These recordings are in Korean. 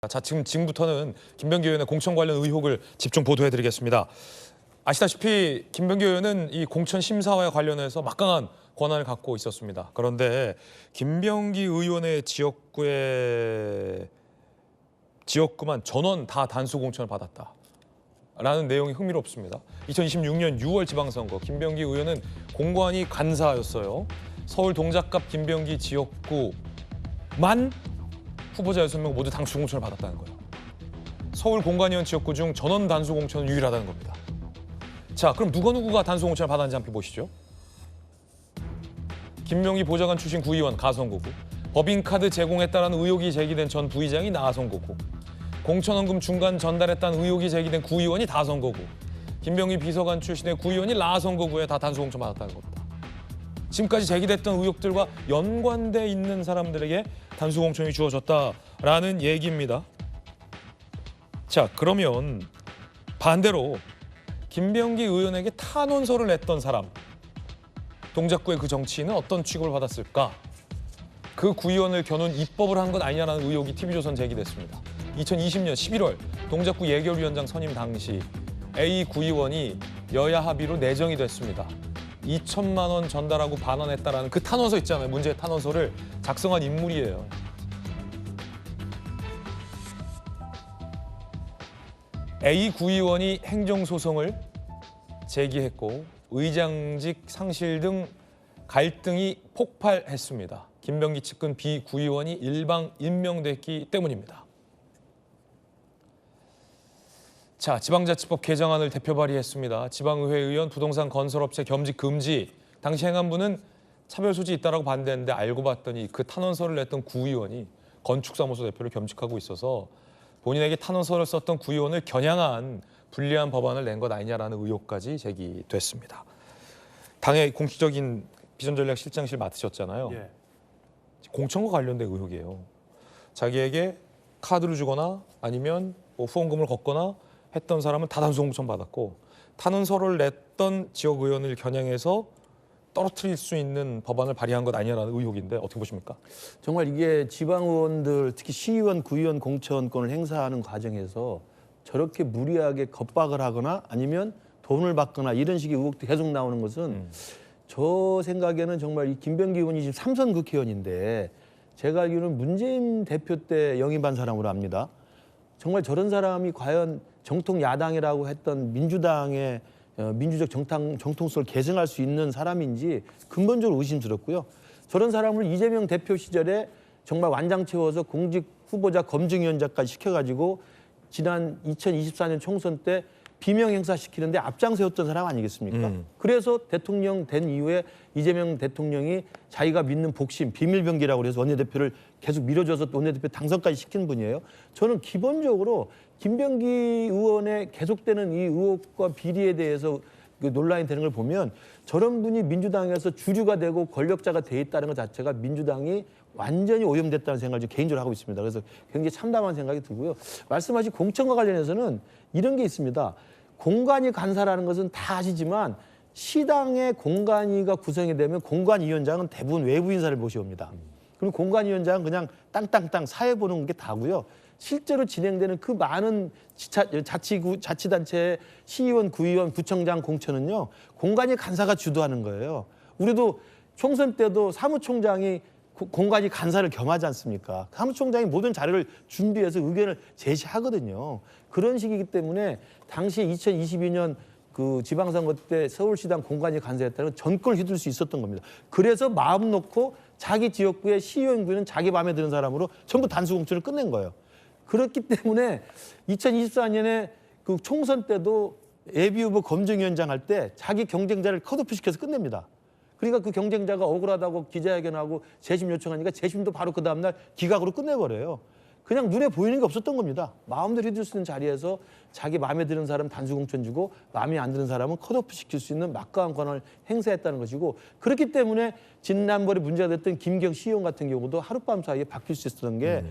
자, 지금부터는 김병기 의원의 공천 관련 의혹을 집중 보도해드리겠습니다. 아시다시피 김병기 의원은 이 공천 심사와 관련해서 막강한 권한을 갖고 있었습니다. 그런데 김병기 의원의 지역구만 전원 다 단수 공천을 받았다라는 내용이 흥미롭습니다. 2026년 6월 지방선거 김병기 의원은 공관위 간사였어요. 서울 동작갑 김병기 지역구만 후보자 6명 모두 단수 공천을 받았다는 거예요. 서울 공관위원 지역구 중 전원 단수 공천은 유일하다는 겁니다. 자, 그럼 누가 단수 공천을 받았는지 함께 보시죠. 김병기 보좌관 출신 구의원 가선거구, 법인카드 제공했다는 의혹이 제기된 전 부의장이 나선거구, 공천원금 중간 전달했다는 의혹이 제기된 구의원이 다선거구, 김병기 비서관 출신의 구의원이 라선거구에 다 단수 공천 받았다는 겁니다. 지금까지 제기됐던 의혹들과 연관돼 있는 사람들에게 단수 공천이 주어졌다라는 얘기입니다. 자, 그러면 반대로 김병기 의원에게 탄원서를 냈던 사람, 동작구의 그 정치인은 어떤 취급을 받았을까? 그 구의원을 겨눈 입법을 한 것 아니냐라는 의혹이 TV조선 제기됐습니다. 2020년 11월 동작구 예결위원장 선임 당시 A 구의원이 여야 합의로 내정이 됐습니다. 2천만 원 전달하고 반환했다라는 그 탄원서 있잖아요. 문제의 탄원서를 작성한 인물이에요. A 구의원이 행정소송을 제기했고 의장직 상실 등 갈등이 폭발했습니다. 김병기 측근 B 구의원이 일방 임명됐기 때문입니다. 자, 지방자치법 개정안을 대표 발의했습니다. 지방의회 의원 부동산 건설업체 겸직 금지. 당시 행안부는 차별 소지 있다라고 반대했는데 알고 봤더니 그 탄원서를 냈던 구의원이 건축사무소 대표를 겸직하고 있어서 본인에게 탄원서를 썼던 구의원을 겨냥한 불리한 법안을 낸 것 아니냐라는 의혹까지 제기됐습니다. 당의 공식적인 비전전략실장실 맡으셨잖아요. 예. 공천과 관련된 의혹이에요. 자기에게 카드를 주거나 아니면 뭐 후원금을 걷거나 했던 사람은 다 단수 공천 받았고 탄원서를 냈던 지역 의원을 겨냥해서 떨어뜨릴 수 있는 법안을 발의한 것 아니냐라는 의혹인데 어떻게 보십니까? 정말 이게 지방의원들 특히 시의원, 구의원 공천권을 행사하는 과정에서 저렇게 무리하게 겁박을 하거나 아니면 돈을 받거나 이런 식의 의혹도 계속 나오는 것은 저 생각에는 정말 이 김병기 의원이 지금 3선 국회의원인데 제가 알기로는 문재인 대표 때 영입한 사람으로 압니다. 정말 저런 사람이 과연 정통 야당이라고 했던 민주당의 민주적 정통성을 계승할 수 있는 사람인지 근본적으로 의심스럽고요. 저런 사람을 이재명 대표 시절에 정말 완장 채워서 공직 후보자 검증위원장까지 시켜가지고 지난 2024년 총선 때 비명 행사시키는데 앞장세웠던 사람 아니겠습니까? 그래서 대통령 된 이후에 이재명 대통령이 자기가 믿는 복심, 비밀병기라고 해서 원내대표를 계속 밀어줘서 원내대표 당선까지 시킨 분이에요. 저는 기본적으로 김병기 의원의 계속되는 이 의혹과 비리에 대해서 논란이 되는 걸 보면 저런 분이 민주당에서 주류가 되고 권력자가 돼 있다는 것 자체가 민주당이 완전히 오염됐다는 생각을 개인적으로 하고 있습니다. 그래서 굉장히 참담한 생각이 들고요. 말씀하신 공천과 관련해서는 이런 게 있습니다. 공관위 간사라는 것은 다 아시지만 시당의 공관위가 구성이 되면 공관위원장은 대부분 외부 인사를 모셔옵니다. 그리고 공관위원장은 그냥 땅땅땅 사회 보는 게 다고요. 실제로 진행되는 그 많은 자치단체의 시의원, 구의원, 구청장 공천은요. 공관위 간사가 주도하는 거예요. 우리도 총선 때도 사무총장이 공관위 간사를 겸하지 않습니까? 사무총장이 모든 자료를 준비해서 의견을 제시하거든요. 그런 식이기 때문에 당시 2022년 그 지방선거 때 서울시당 공관위 간사였다는 전권을 휘둘 수 있었던 겁니다. 그래서 마음 놓고 자기 지역구의 시의원, 구의원은 자기 마음에 드는 사람으로 전부 단수 공천을 끝낸 거예요. 그렇기 때문에 2024년에 그 총선 때도 예비후보 검증위원장 할 때 자기 경쟁자를 컷오프시켜서 끝냅니다. 그러니까 그 경쟁자가 억울하다고 기자회견하고 재심 요청하니까 재심도 바로 그 다음날 기각으로 끝내버려요. 그냥 눈에 보이는 게 없었던 겁니다. 마음대로 해줄 수 있는 자리에서 자기 마음에 드는 사람 단수 공천 주고 마음에 안 드는 사람은 컷오프 시킬 수 있는 막강한 권한을 행사했다는 것이고 그렇기 때문에 지난번에 문제가 됐던 김경 시의원 같은 경우도 하룻밤 사이에 바뀔 수 있었던 게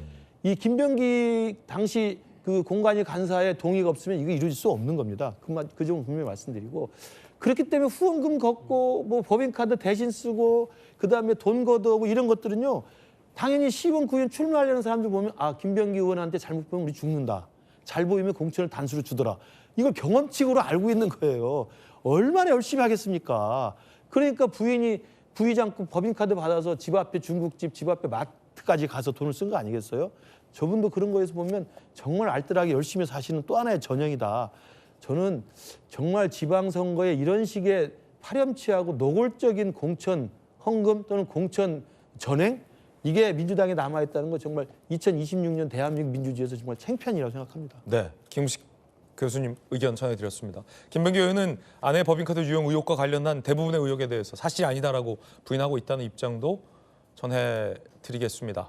이 김병기 당시 그 공관위 간사의 동의가 없으면 이거 이루어질 수 없는 겁니다. 그 점은 분명히 말씀드리고 그렇기 때문에 후원금 걷고 뭐 법인카드 대신 쓰고 그다음에 돈 걷어오고 이런 것들은요. 당연히 시의원, 구의원 출마하려는 사람들 보면 아 김병기 의원한테 잘못 보면 우리 죽는다. 잘 보이면 공천을 단수로 주더라. 이걸 경험칙으로 알고 있는 거예요. 얼마나 열심히 하겠습니까? 그러니까 부인이 부의장급 법인카드 받아서 집 앞에 중국집, 집 앞에 마트까지 가서 돈을 쓴 거 아니겠어요? 저분도 그런 거에서 보면 정말 알뜰하게 열심히 사시는 또 하나의 전형이다. 저는 정말 지방선거에 이런 식의 파렴치하고 노골적인 공천 헌금 또는 공천 전횡 이게 민주당에 남아있다는 건 정말 2026년 대한민국 민주주의에서 정말 창피한이라고 생각합니다. 네, 김웅식 교수님 의견 전해드렸습니다. 김병기 의원은 아내 법인카드 유용 의혹과 관련한 대부분의 의혹에 대해서 사실이 아니다라고 부인하고 있다는 입장도 전해드리겠습니다.